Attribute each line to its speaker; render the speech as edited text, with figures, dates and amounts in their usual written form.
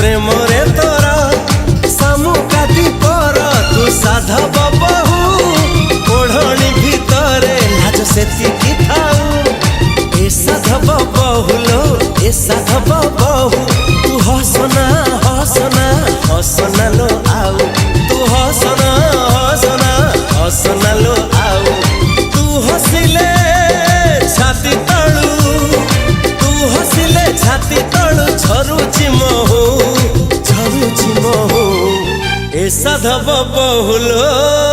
Speaker 1: प्रेम रे तोरा सामुकाती पर तू साधव बहु ओढ़णी भितरे लाज सेतिकी थाऊ ए साधव बहुलो ए साधव बहु तू हसना हसना हसना लो आउ तू हसना हसना हसना लो आउ तू हसिले छाती तळू तू हसिले छाती तळू झरुची महू ए साधव बहुलो।